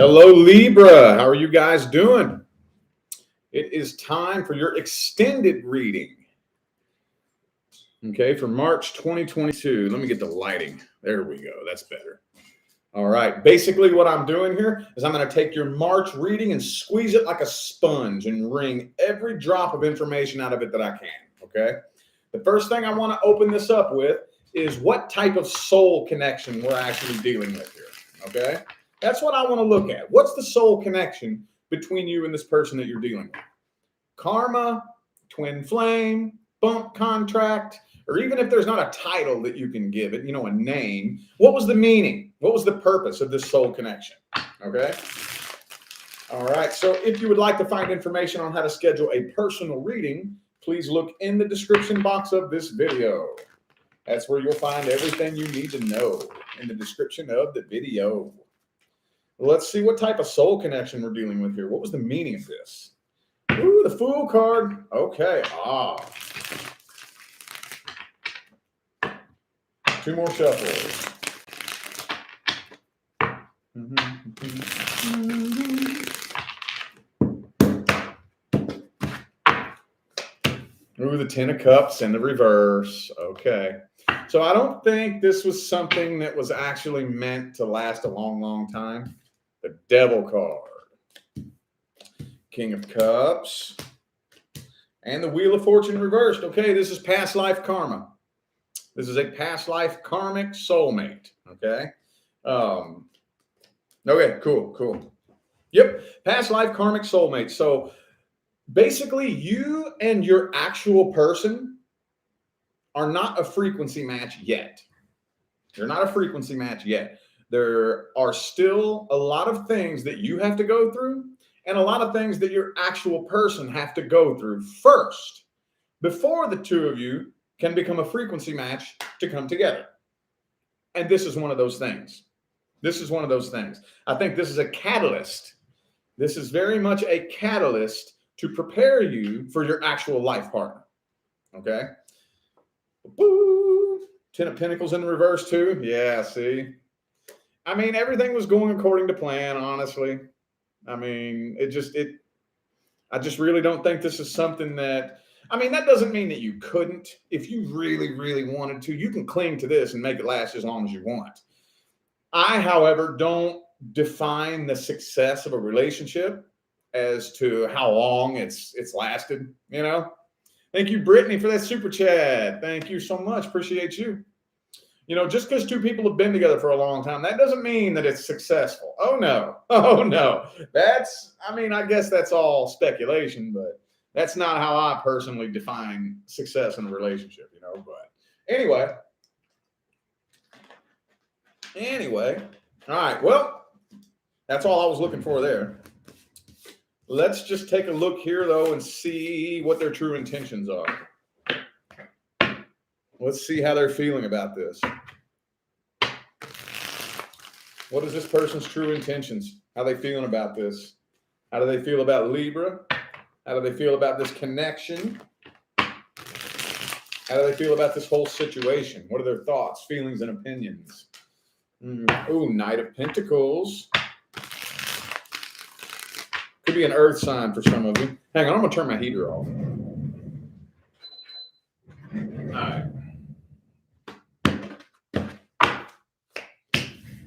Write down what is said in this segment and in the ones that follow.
Hello, Libra. How are you guys doing? It is time for your extended reading. Okay, for March 2022. Let me get the lighting. There we go. That's better. All right. Basically, what I'm doing here is I'm going to take your March reading and squeeze it like a sponge and wring every drop of information out of it that I can. Okay. The first thing I want to open this up with is what type of soul connection we're actually dealing with here. Okay. That's what I want to look at. What's the soul connection between you and this person that you're dealing with? Karma, twin flame, bump contract, or even if there's not a title that you can give it, a name, what was the meaning? What was the purpose of this soul connection? Okay. All right. So if you would like to find information on how to schedule a personal reading, please look in the description box of this video. That's where you'll find everything you need to know in the description of the video. Let's see what type of soul connection we're dealing with here. What was the meaning of this? Ooh, the Fool card. Okay. Two more shuffles. Ooh, the Ten of Cups in the reverse. Okay. So I don't think this was something that was actually meant to last a long, long time. The Devil card. King of Cups. And the Wheel of Fortune reversed. Okay, this is past life karma. This is a past life karmic soulmate. Okay. Okay, cool. Yep, past life karmic soulmate. So basically, you and your actual person are not a frequency match yet. You're not a frequency match yet. There are still a lot of things that you have to go through and a lot of things that your actual person have to go through first before the two of you can become a frequency match to come together. And this is one of those things. I think this is a catalyst. This is very much a catalyst to prepare you for your actual life partner. Okay. Boo! Ten of Pentacles in the reverse too. Yeah, see? I mean, everything was going according to plan, honestly. I mean, I just really don't think this is something that doesn't mean that you couldn't. If you really, really wanted to, you can cling to this and make it last as long as you want. I, however, don't define the success of a relationship as to how long it's lasted, Thank you, Brittany, for that super chat. Thank you so much. Appreciate you. Just because two people have been together for a long time, that doesn't mean that it's successful. Oh, no. I guess that's all speculation, but that's not how I personally define success in a relationship, But anyway. All right. Well, that's all I was looking for there. Let's just take a look here, though, and see what their true intentions are. Let's see how they're feeling about this. What is this person's true intentions? How are they feeling about this? How do they feel about Libra? How do they feel about this connection? How do they feel about this whole situation? What are their thoughts, feelings, and opinions? Ooh, Knight of Pentacles. Could be an earth sign for some of you. Hang on, I'm going to turn my heater off. All right.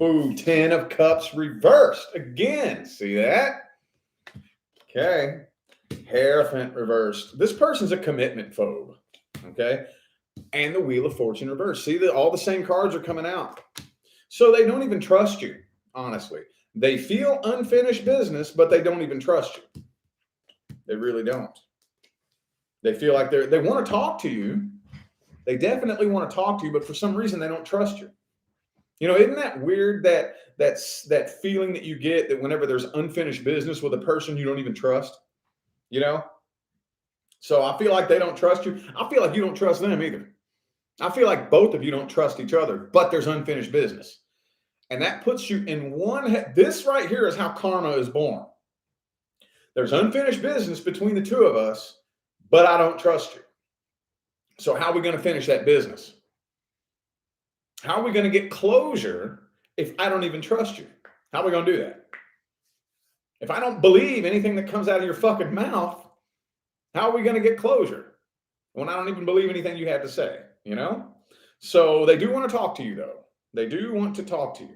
Ooh, Ten of Cups reversed again. See that? Okay. Hierophant reversed. This person's a commitment phobe. Okay. And the Wheel of Fortune reversed. See that all the same cards are coming out. So they don't even trust you, honestly. They feel unfinished business, but they don't even trust you. They really don't. They feel like they want to talk to you. They definitely want to talk to you, but for some reason they don't trust you. Isn't that weird that feeling that you get that whenever there's unfinished business with a person you don't even trust? So I feel like they don't trust you. I feel like you don't trust them either. I feel like both of you don't trust each other, but there's unfinished business. And that puts you in this right here is how karma is born. There's unfinished business between the two of us, but I don't trust you. So how are we going to finish that business? How are we going to get closure if I don't even trust you? How are we going to do that? If I don't believe anything that comes out of your fucking mouth, how are we going to get closure when I don't even believe anything you have to say, you know? So they do want to talk to you, though. They do want to talk to you.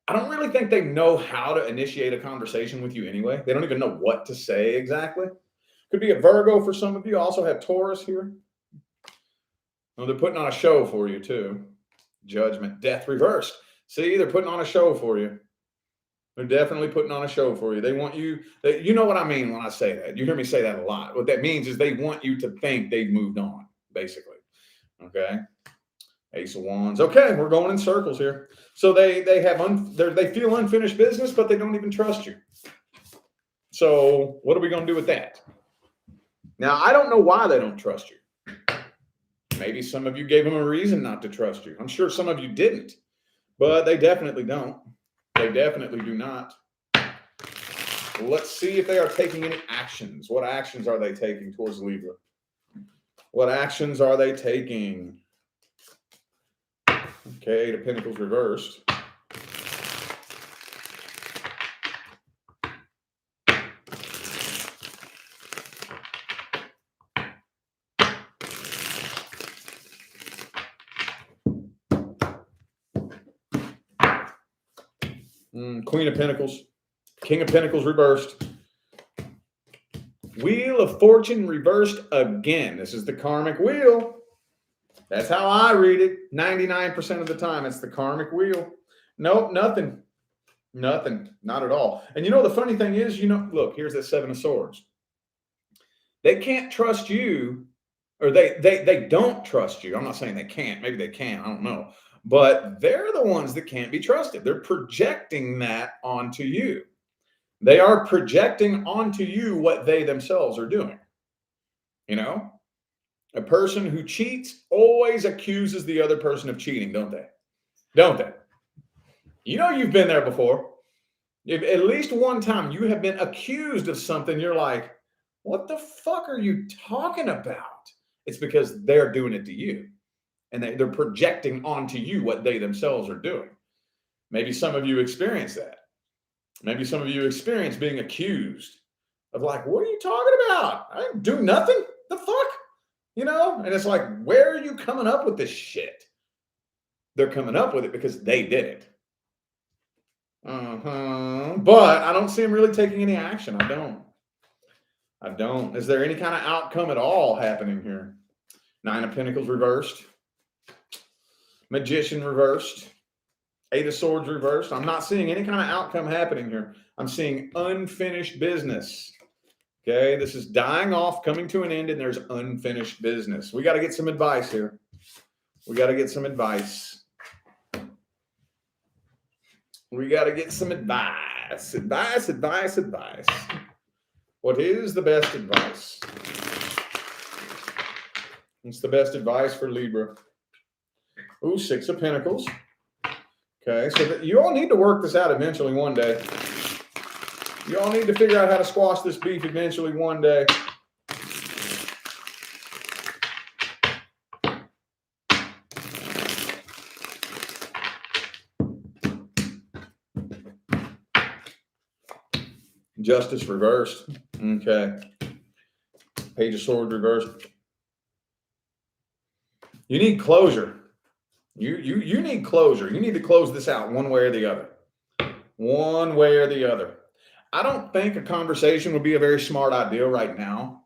I don't really think they know how to initiate a conversation with you anyway. They don't even know what to say exactly. Could be a Virgo for some of you. I also have Taurus here. Well, they're putting on a show for you, too. Judgment, death reversed. See, they're putting on a show for you. They're definitely putting on a show for you. They want you, you know what I mean when I say that. You hear me say that a lot. What that means is they want you to think they've moved on, basically. Okay. Ace of Wands. Okay, we're going in circles here. So they feel unfinished business, but they don't even trust you. So what are we going to do with that? Now, I don't know why they don't trust you. Maybe some of you gave them a reason not to trust you. I'm sure some of you didn't, but they definitely don't. They definitely do not. Let's see if they are taking any actions. What actions are they taking towards Libra? What actions are they taking? Okay, the Pentacles reversed. Queen of Pentacles. King of Pentacles reversed. Wheel of Fortune reversed again. This is the karmic wheel. That's how I read it. 99% of the time, it's the karmic wheel. Nope, nothing. Nothing. Not at all. And you know, the funny thing is, look, here's that Seven of Swords. They can't trust you, or they don't trust you. I'm not saying they can't. Maybe they can. I don't know. But they're the ones that can't be trusted. They're projecting that onto you. They are projecting onto you what they themselves are doing. You know, a person who cheats always accuses the other person of cheating, don't they? Don't they? You know, you've been there before. If at least one time you have been accused of something, you're like, what the fuck are you talking about? It's because they're doing it to you. And they're projecting onto you what they themselves are doing. Maybe some of you experience that. Maybe some of you experience being accused of like, what are you talking about? I didn't do nothing. The fuck? You know? And it's like, where are you coming up with this shit? They're coming up with it because they did it. But I don't see them really taking any action. I don't. Is there any kind of outcome at all happening here? Nine of Pentacles reversed. Magician reversed. Eight of Swords reversed. I'm not seeing any kind of outcome happening here. I'm seeing unfinished business. Okay, this is dying off, coming to an end, and there's unfinished business. We got to get some advice here. We got to get some advice. We got to get some advice. Advice. What is the best advice? What's the best advice for Libra? Ooh, Six of Pentacles. Okay, so you all need to work this out eventually one day. You all need to figure out how to squash this beef eventually one day. Justice reversed. Okay. Page of Swords reversed. You need closure. You need closure. You need to close this out one way or the other. One way or the other. I don't think a conversation would be a very smart idea right now.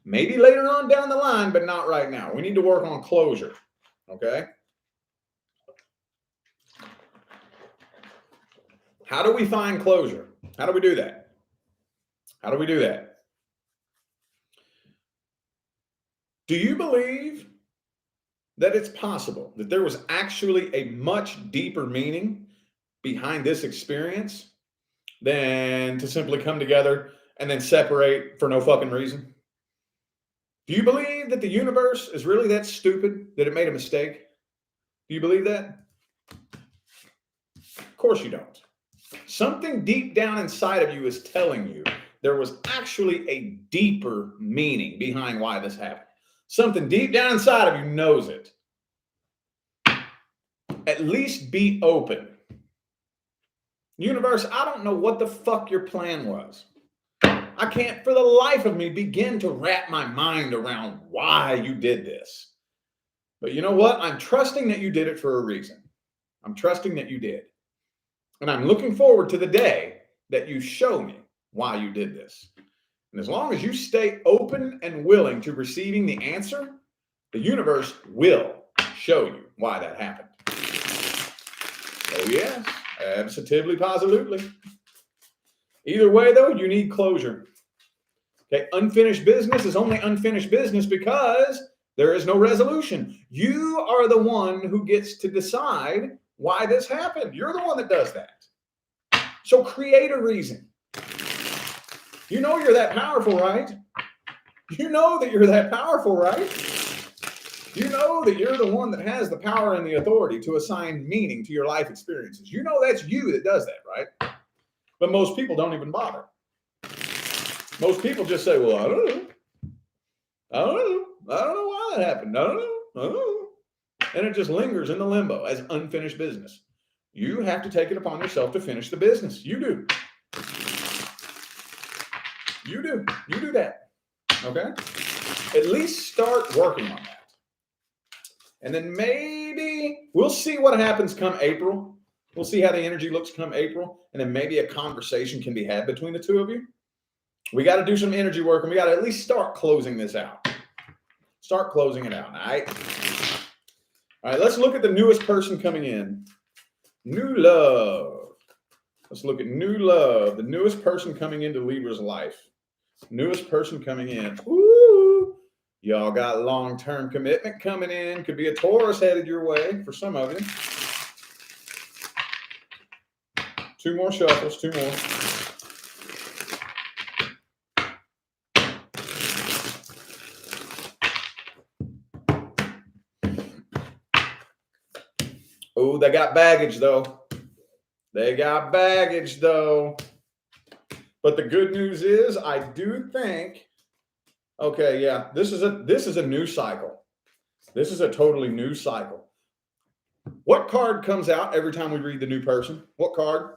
Maybe later on down the line, but not right now. We need to work on closure. Okay? How do we find closure? How do we do that? How do we do that? Do you believe that it's possible that there was actually a much deeper meaning behind this experience than to simply come together and then separate for no fucking reason? Do you believe that the universe is really that stupid that it made a mistake? Do you believe that? Of course you don't. Something deep down inside of you is telling you there was actually a deeper meaning behind why this happened. Something deep down inside of you knows it. At least be open. Universe, I don't know what the fuck your plan was. I can't for the life of me begin to wrap my mind around why you did this. But you know what? I'm trusting that you did it for a reason. I'm trusting that you did. And I'm looking forward to the day that you show me why you did this. And as long as you stay open and willing to receiving the answer, the universe will show you why that happened. Oh, yes, absolutely, positively. Either way, though, you need closure. Okay, unfinished business is only unfinished business because there is no resolution. You are the one who gets to decide why this happened. You're the one that does that. So create a reason. You know you're that powerful, right? You know that you're that powerful, right? You know that you're the one that has the power and the authority to assign meaning to your life experiences. You know that's you that does that, right? But most people don't even bother. Most people just say, well, I don't know. I don't know. I don't know why that happened. I don't know. I don't know. And it just lingers in the limbo as unfinished business. You have to take it upon yourself to finish the business. You do. You do. You do that. Okay? At least start working on that. And then maybe we'll see what happens come April. We'll see how the energy looks come April. And then maybe a conversation can be had between the two of you. We got to do some energy work, and we got to at least start closing this out. Start closing it out. All right. All right. Let's look at the newest person coming in. New love. Let's look at new love. The newest person coming into Libra's life. Newest person coming in. Ooh. Y'all got long-term commitment coming in. Could be a Taurus headed your way for some of you. Two more shuffles. Two more. Oh, they got baggage, though. They got baggage, though. But the good news is, I do think, okay, yeah, this is a new cycle. This is a totally new cycle. What card comes out every time we read the new person? What card?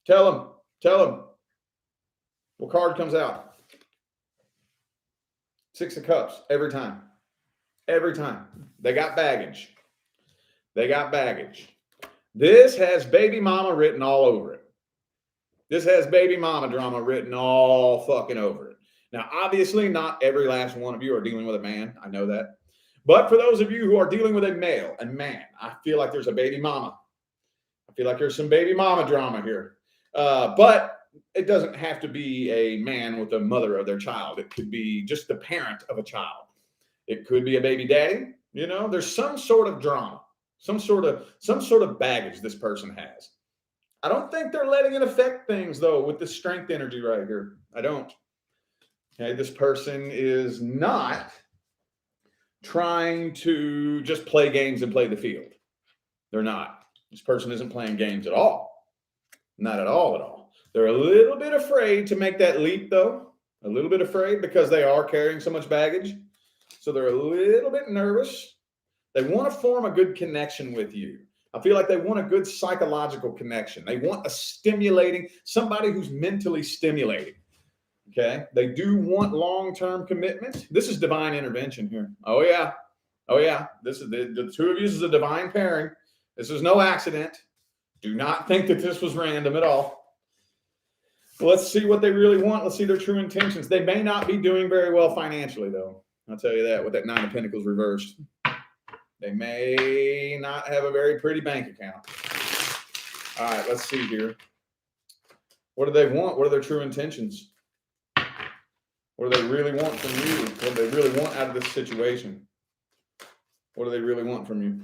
Tell them. Tell them. What card comes out? Six of Cups every time. Every time. They got baggage. They got baggage. This has baby mama written all over it. This has baby mama drama written all fucking over it. Now, obviously, not every last one of you are dealing with a man. I know that. But for those of you who are dealing with a male and man, I feel like there's a baby mama. I feel like there's some baby mama drama here. But it doesn't have to be a man with the mother of their child. It could be just the parent of a child. It could be a baby daddy. You know, there's some sort of drama. Some sort of baggage this person has. I don't think they're letting it affect things, though, with the strength energy right here. I don't. Okay, this person is not trying to just play games and play the field. They're not. This person isn't playing games at all. Not at all, at all. They're a little bit afraid to make that leap, though. A little bit afraid because they are carrying so much baggage. So they're a little bit nervous. They want to form a good connection with you. I feel like they want a good psychological connection. They want a stimulating, somebody who's mentally stimulating. Okay. They do want long-term commitment. This is divine intervention here. Oh, yeah. Oh, yeah. This is the two of you is a divine pairing. This is no accident. Do not think that this was random at all. Let's see what they really want. Let's see their true intentions. They may not be doing very well financially, though. I'll tell you that with that Nine of Pentacles reversed. They may not have a very pretty bank account. All right, let's see here. What do they want? What are their true intentions? What do they really want from you? What do they really want out of this situation? What do they really want from you?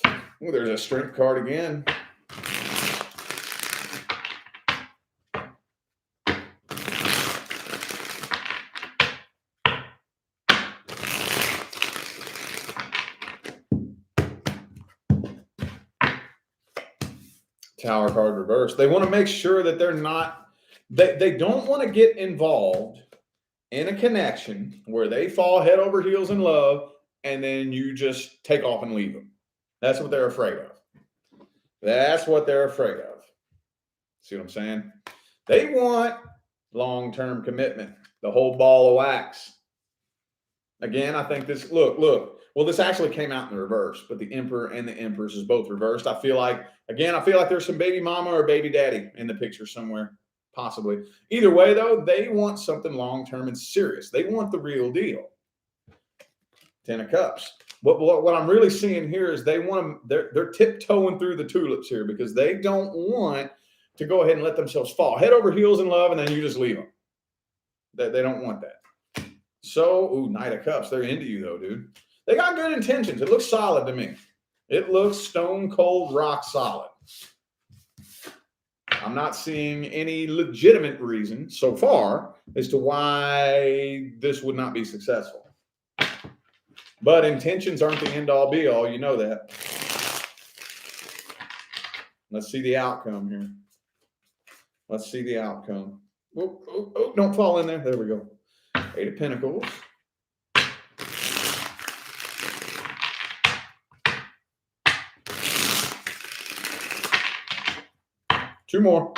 Oh, there's a strength card again. Tower card reversed. They want to make sure that they're not, they don't want to get involved in a connection where they fall head over heels in love and then you just take off and leave them. That's what they're afraid of. That's what they're afraid of. See what I'm saying? They want long-term commitment, the whole ball of wax. Again, I think this, look. Well, this actually came out in the reverse, but the Emperor and the Empress is both reversed. I feel like there's some baby mama or baby daddy in the picture somewhere, possibly. Either way, though, they want something long-term and serious. They want the real deal. 10 of Cups. What I'm really seeing here is they're tiptoeing through the tulips here because they don't want to go ahead and let themselves fall head over heels in love and then you just leave them. They don't want that. So, Knight of Cups. They're into you though, dude. They got good intentions. It looks solid to me. It looks stone cold rock solid. I'm not seeing any legitimate reason so far as to why this would not be successful. But intentions aren't the end all be all. You know that. Let's see the outcome here. Let's see the outcome. Oh, don't fall in there. There we go. 8 of Pentacles. Two more.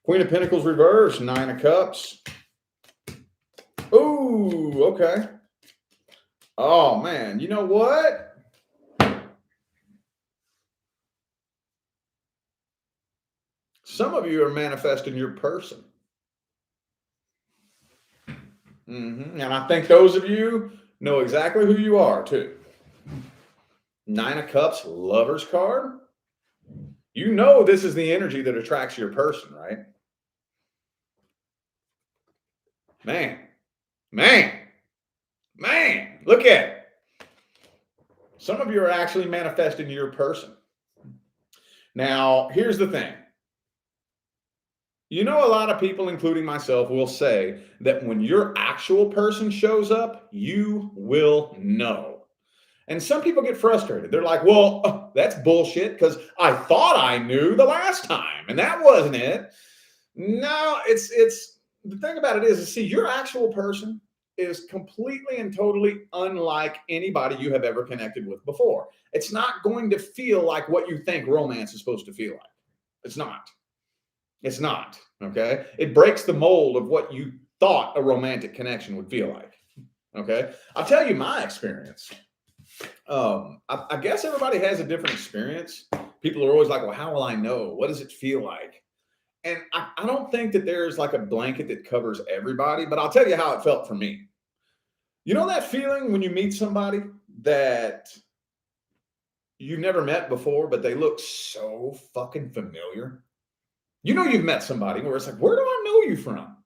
Queen of Pentacles reverse, 9 of Cups. Ooh, okay. Oh, man. You know what? Some of you are manifesting your person. And I think those of you know exactly who you are, too. 9 of Cups, Lover's card. You know this is the energy that attracts your person, right? Man, look at it. Some of you are actually manifesting your person. Now, here's the thing. You know, a lot of people, including myself, will say that when your actual person shows up, you will know. And some people get frustrated. They're like, well, that's bullshit because I thought I knew the last time and that wasn't it. No, it's the thing about it is, see, your actual person is completely and totally unlike anybody you have ever connected with before. It's not going to feel like what you think romance is supposed to feel like. It's not. It's not, okay? It breaks the mold of what you thought a romantic connection would feel like, okay? I'll tell you my experience. I guess everybody has a different experience. People are always like, well, how will I know? What does it feel like? And I don't think that there's like a blanket that covers everybody, but I'll tell you how it felt for me. You know that feeling when you meet somebody that you've never met before, but they look so fucking familiar? You know you've met somebody where it's like, where do I know you from?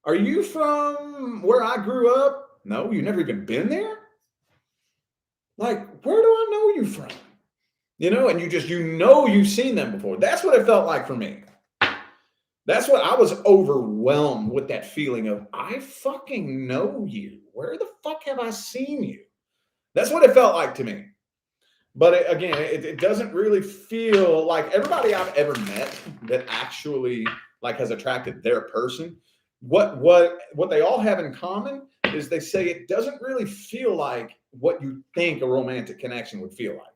Are you from where I grew up? No, you've never even been there? Like, where do I know you from? You know, and you've seen them before. That's what it felt like for me. That's what I was overwhelmed with, that feeling of, I fucking know you. Where the fuck have I seen you? That's what it felt like to me. But it doesn't really feel like everybody I've ever met that actually like has attracted their person. What they all have in common is they say it doesn't really feel like what you think a romantic connection would feel like.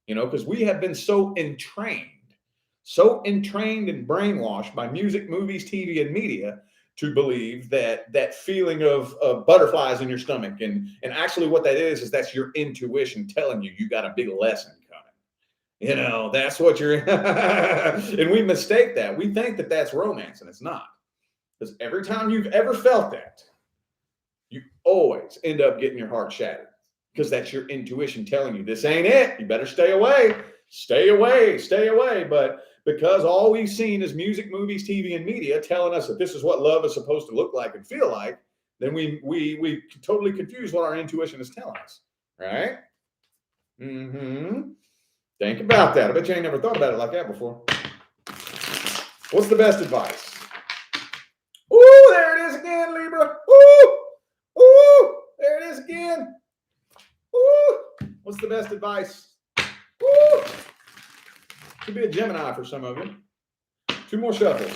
You know, because we have been so entrained and brainwashed by music, movies, TV, and media to believe that feeling of butterflies in your stomach. And actually what that is that's your intuition telling you got a big lesson coming. You know, that's what you're and we mistake that. We think that that's romance, and it's not. Because every time you've ever felt that, you always end up getting your heart shattered. Because that's your intuition telling you this ain't it. You better stay away. Stay away. But because all we've seen is music, movies, TV, and media telling us that this is what love is supposed to look like and feel like, then we totally confuse what our intuition is telling us, right? Think about that. I bet you ain't never thought about it like that before. What's the best advice? Ooh, there it is again, Libra. Ooh, there it is again. Ooh, what's the best advice? Ooh. Could be a Gemini for some of you. 2 more shuffles.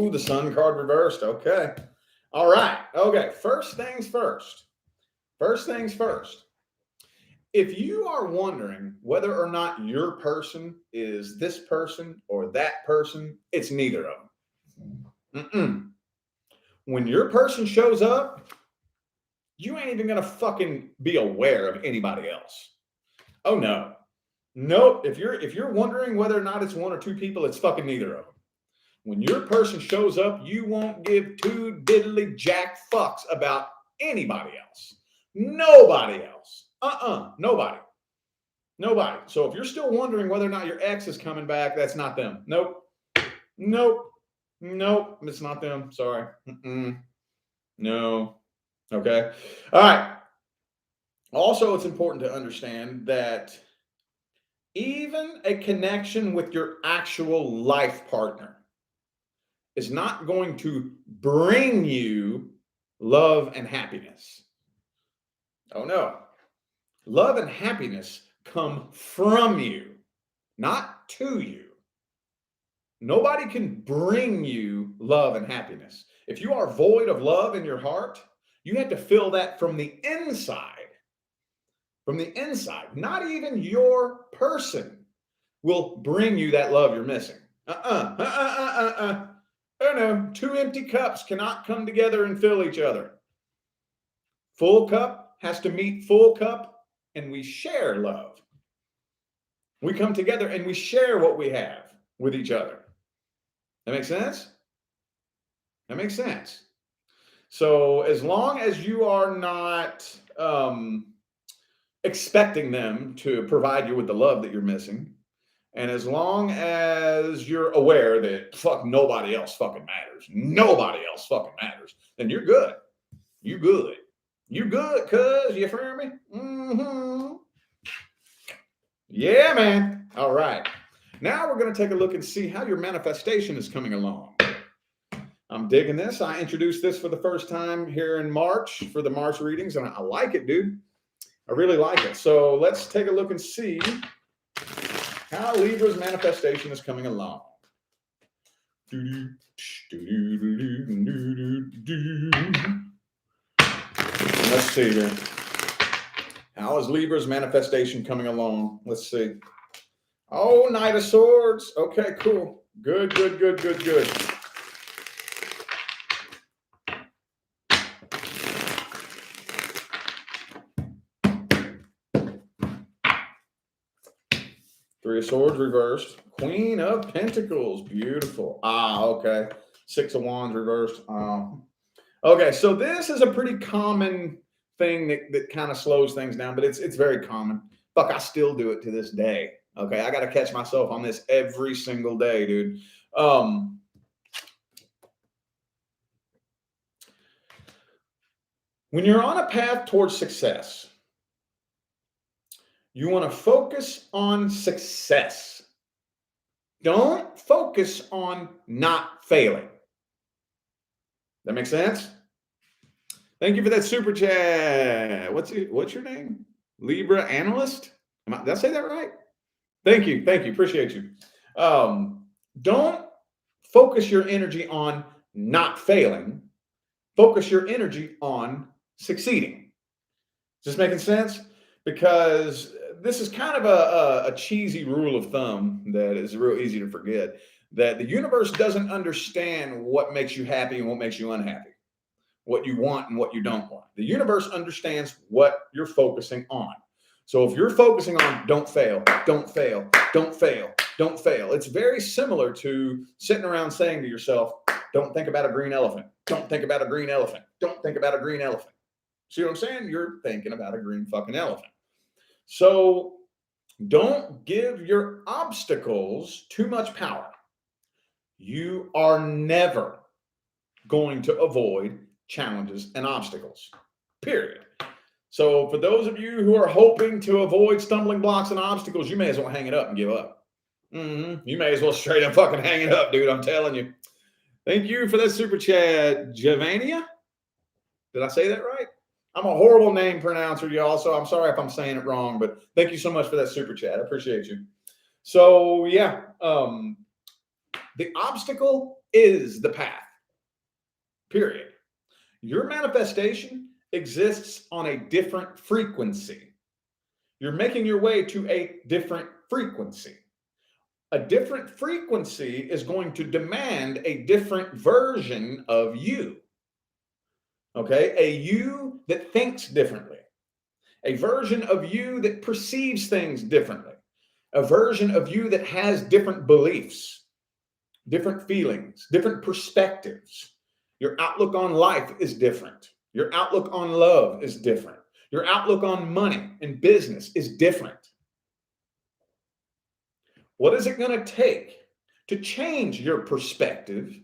Ooh, the Sun card reversed. Okay. All right. Okay. First things first. First things first. If you are wondering whether or not your person is this person or that person, it's neither of them. Mm-mm. When your person shows up, you ain't even gonna fucking be aware of anybody else. Oh no. Nope. If you're wondering whether or not it's one or two people, it's fucking neither of them. When your person shows up, you won't give two diddly jack fucks about anybody else. Nobody else. Nobody. Nobody. So if you're still wondering whether or not your ex is coming back, that's not them. Nope. Nope. Nope. It's not them. Sorry. No. Okay. All right. Also, it's important to understand that even a connection with your actual life partner is not going to bring you love and happiness. Oh no. Love and happiness come from you, not to you. Nobody can bring you love and happiness. If you are void of love in your heart, you have to fill that from the inside. From the inside. Not even your person will bring you that love you're missing. Oh no, two empty cups cannot come together and fill each other. Full cup has to meet full cup, and we share love. We come together and we share what we have with each other. That makes sense? That makes sense. So as long as you are not expecting them to provide you with the love that you're missing, and as long as you're aware that fuck nobody else fucking matters, nobody else fucking matters, then you're good. You good. You good, cuz. You feel me? Mm-hmm. Yeah, man. All right. Now we're going to take a look and see how your manifestation is coming along. I'm digging this. I introduced this for the first time here in March for the March readings, and I like it, dude. I really like it. So let's take a look and see how Libra's manifestation is coming along. Let's see here. How is Libra's manifestation coming along? Let's see. Oh, Knight of Swords. Okay, cool. Good. 3 of Swords reversed. Queen of Pentacles. Beautiful. Okay. 6 of Wands reversed. Okay, so this is a pretty common thing that kind of slows things down, but it's very common. Fuck, I still do it to this day. Okay, I got to catch myself on this every single day, dude. When you're on a path towards success, you want to focus on success. Don't focus on not failing. That makes sense? Thank you for that super chat. What's your name? Libra analyst? Did I say that right? Thank you. Appreciate you. Don't focus your energy on not failing. Focus your energy on succeeding. Is this making sense? Because this is kind of a cheesy rule of thumb that is real easy to forget, that the universe doesn't understand what makes you happy and what makes you unhappy, what you want and what you don't want. The universe understands what you're focusing on. So if you're focusing on don't fail, it's very similar to sitting around saying to yourself, don't think about a green elephant. Don't think about a green elephant. Don't think about a green elephant. See what I'm saying? You're thinking about a green fucking elephant. So don't give your obstacles too much power. You are never going to avoid challenges and obstacles, period. So for those of you who are hoping to avoid stumbling blocks and obstacles, you may as well hang it up and give up. You may as well straight up fucking hang it up, dude. I'm telling you. Thank you for that super chat, Javania. Did I say that right? I'm a horrible name pronouncer, y'all, so I'm sorry if I'm saying it wrong, but thank you so much for that super chat. I appreciate you. So, yeah, the obstacle is the path. Period. Your manifestation exists on a different frequency. You're making your way to a different frequency. A different frequency is going to demand a different version of you. Okay? A you that thinks differently. A version of you that perceives things differently. A version of you that has different beliefs, different feelings, different perspectives. Your outlook on life is different. Your outlook on love is different. Your outlook on money and business is different. What is it going to take to change your perspective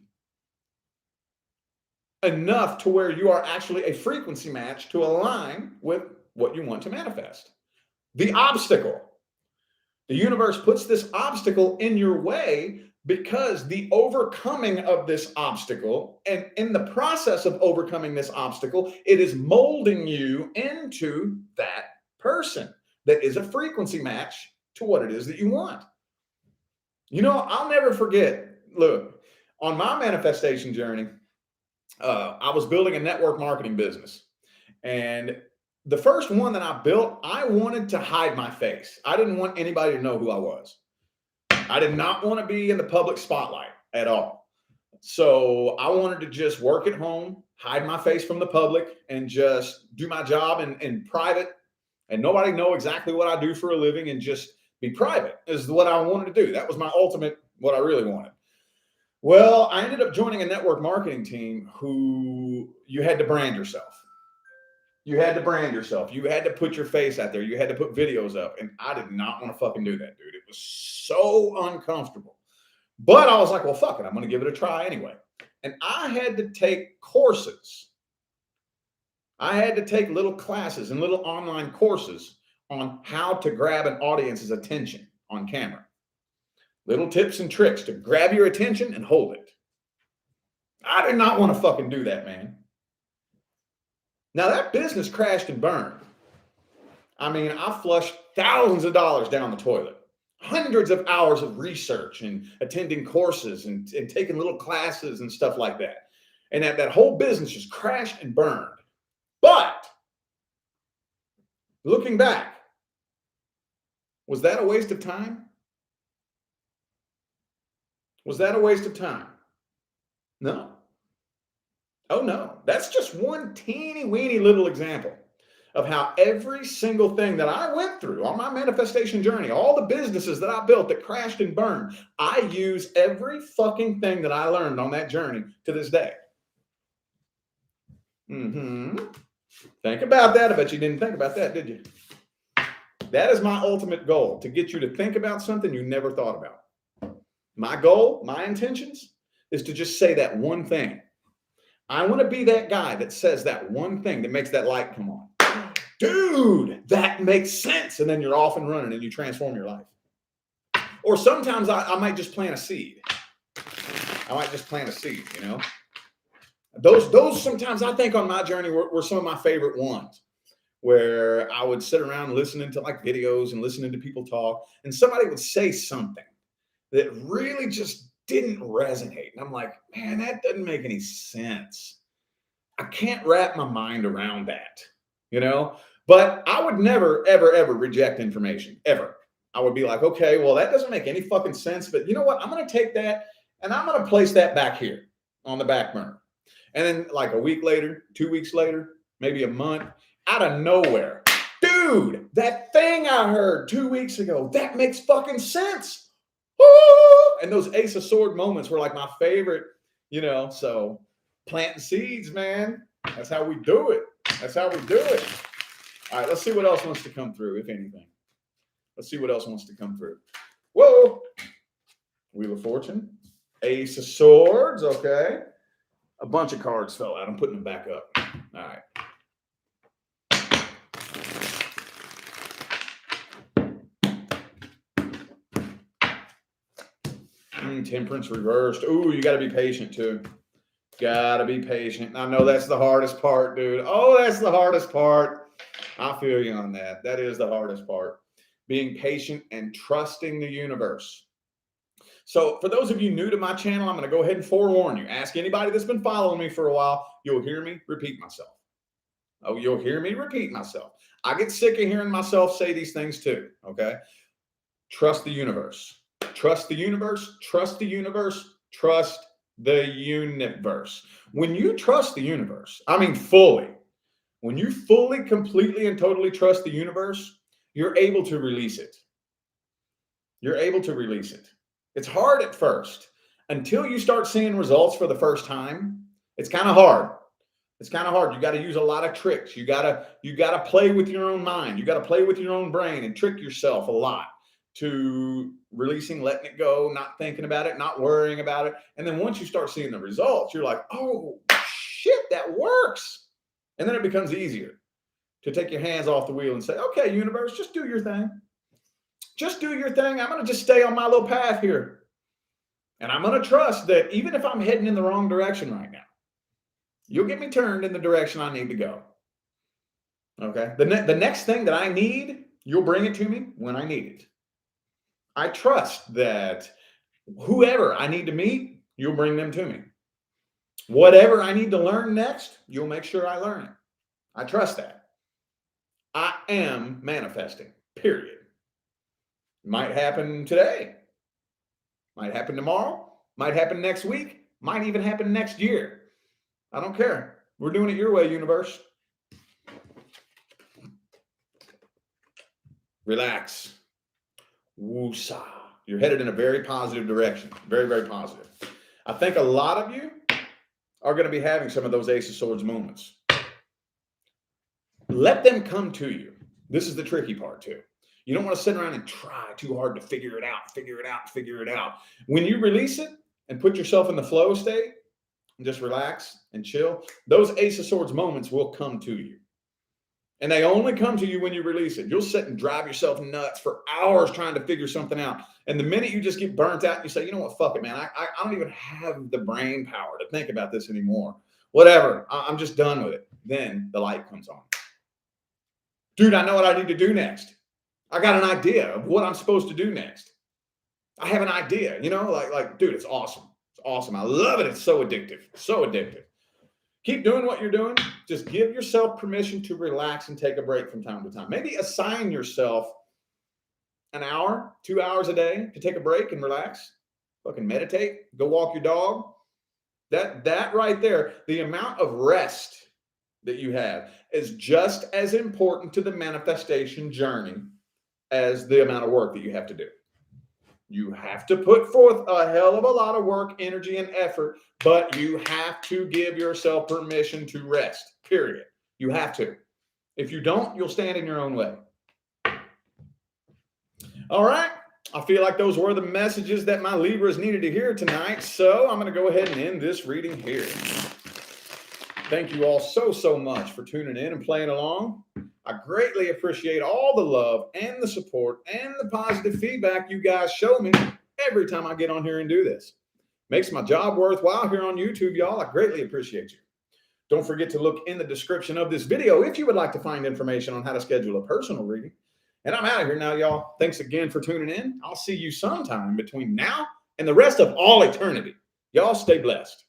enough to where you are actually a frequency match to align with what you want to manifest? The obstacle. The universe puts this obstacle in your way because the overcoming of this obstacle, and in the process of overcoming this obstacle, it is molding you into that person that is a frequency match to what it is that you want. You know, I'll never forget, look, on my manifestation journey, I was building a network marketing business. And the first one that I built, I wanted to hide my face. I didn't want anybody to know who I was. I did not want to be in the public spotlight at all. So I wanted to just work at home, hide my face from the public, and just do my job in private, and nobody know exactly what I do for a living, and just be private is what I wanted to do. That was my ultimate, what I really wanted. Well, I ended up joining a network marketing team who you had to brand yourself. You had to brand yourself. You had to put your face out there. You had to put videos up. And I did not want to fucking do that, dude. It was so uncomfortable. But I was like, well, fuck it. I'm going to give it a try anyway. And I had to take courses. I had to take little classes and little online courses on how to grab an audience's attention on camera. Little tips and tricks to grab your attention and hold it. I did not want to fucking do that, man. Now that business crashed and burned. I mean, I flushed thousands of dollars down the toilet, hundreds of hours of research and attending courses and taking little classes and stuff like that. And that whole business just crashed and burned. But looking back, was that a waste of time? Was that a waste of time? No. Oh, no. That's just one teeny weeny little example of how every single thing that I went through on my manifestation journey, all the businesses that I built that crashed and burned, I use every fucking thing that I learned on that journey to this day. Think about that. I bet you didn't think about that, did you? That is my ultimate goal, to get you to think about something you never thought about. My goal, my intentions, is to just say that one thing. I want to be that guy that says that one thing that makes that light come on. Dude, that makes sense. And then you're off and running and you transform your life. Or sometimes I might just plant a seed. I might just plant a seed, you know. Those sometimes I think on my journey were some of my favorite ones, where I would sit around listening to like videos and listening to people talk, and somebody would say something that really just didn't resonate. And I'm like, man, that doesn't make any sense. I can't wrap my mind around that, you know? But I would never, ever, ever reject information, ever. I would be like, okay, well, that doesn't make any fucking sense, but you know what? I'm going to take that and I'm going to place that back here on the back burner. And then like a week later, 2 weeks later, maybe a month, out of nowhere, dude, that thing I heard 2 weeks ago, that makes fucking sense. Woo! And those Ace of Sword moments were like my favorite, you know. So planting seeds, man. That's how we do it. That's how we do it. All right, let's see what else wants to come through, if anything. Let's see what else wants to come through. Whoa. Wheel of Fortune. Ace of Swords. Okay. A bunch of cards fell out. I'm putting them back up. All right. Temperance reversed. Ooh, you got to be patient too. Got to be patient. I know that's the hardest part, dude. Oh, that's the hardest part. I feel you on that. That is the hardest part. Being patient and trusting the universe. So for those of you new to my channel, I'm going to go ahead and forewarn you. Ask anybody that's been following me for a while. You'll hear me repeat myself. Oh, you'll hear me repeat myself. I get sick of hearing myself say these things too. Okay. Trust the universe. Trust the universe. Trust the universe. Trust the universe. When you trust the universe, I mean fully, when you fully, completely, and totally trust the universe, you're able to release it. You're able to release it. It's hard at first. Until you start seeing results for the first time, it's kind of hard. It's kind of hard. You got to use a lot of tricks. You got to play with your own mind. You got to play with your own brain and trick yourself a lot to releasing, letting it go, not thinking about it, not worrying about it. And then once you start seeing the results, you're like, oh shit, that works. And then it becomes easier to take your hands off the wheel and say, okay, universe, just do your thing. Just do your thing. I'm going to just stay on my little path here. And I'm going to trust that even if I'm heading in the wrong direction right now, you'll get me turned in the direction I need to go. Okay. The next thing that I need, you'll bring it to me when I need it. I trust that whoever I need to meet, you'll bring them to me. Whatever I need to learn next, you'll make sure I learn it. I trust that. I am manifesting, period. It might happen today. Might happen tomorrow. Might happen next week. Might even happen next year. I don't care. We're doing it your way, universe. Relax. Woosah. You're headed in a very positive direction. Very, very positive. I think a lot of you are going to be having some of those Ace of Swords moments. Let them come to you. This is the tricky part too. You don't want to sit around and try too hard to figure it out. When you release it and put yourself in the flow state and just relax and chill, those Ace of Swords moments will come to you. And they only come to you when you release it. You'll sit and drive yourself nuts for hours trying to figure something out. And the minute you just get burnt out, you say, you know what, fuck it, man. I don't even have the brain power to think about this anymore. Whatever. I'm just done with it. Then the light comes on. Dude, I know what I need to do next. I got an idea of what I'm supposed to do next. I have an idea, like, dude, it's awesome. It's awesome. I love it. It's so addictive. So addictive. Keep doing what you're doing. Just give yourself permission to relax and take a break from time to time. Maybe assign yourself an hour, 2 hours a day to take a break and relax. Fucking meditate. Go walk your dog. That right there, the amount of rest that you have is just as important to the manifestation journey as the amount of work that you have to do. You have to put forth a hell of a lot of work, energy, and effort, but you have to give yourself permission to rest, period. You have to. If you don't, you'll stand in your own way. All right. I feel like those were the messages that my Libras needed to hear tonight, so I'm going to go ahead and end this reading here. Thank you all so much for tuning in and playing along. I greatly appreciate all the love and the support and the positive feedback you guys show me every time I get on here and do this. Makes my job worthwhile here on YouTube, y'all. I greatly appreciate you. Don't forget to look in the description of this video if you would like to find information on how to schedule a personal reading. And I'm out of here now, y'all. Thanks again for tuning in. I'll see you sometime between now and the rest of all eternity. Y'all stay blessed.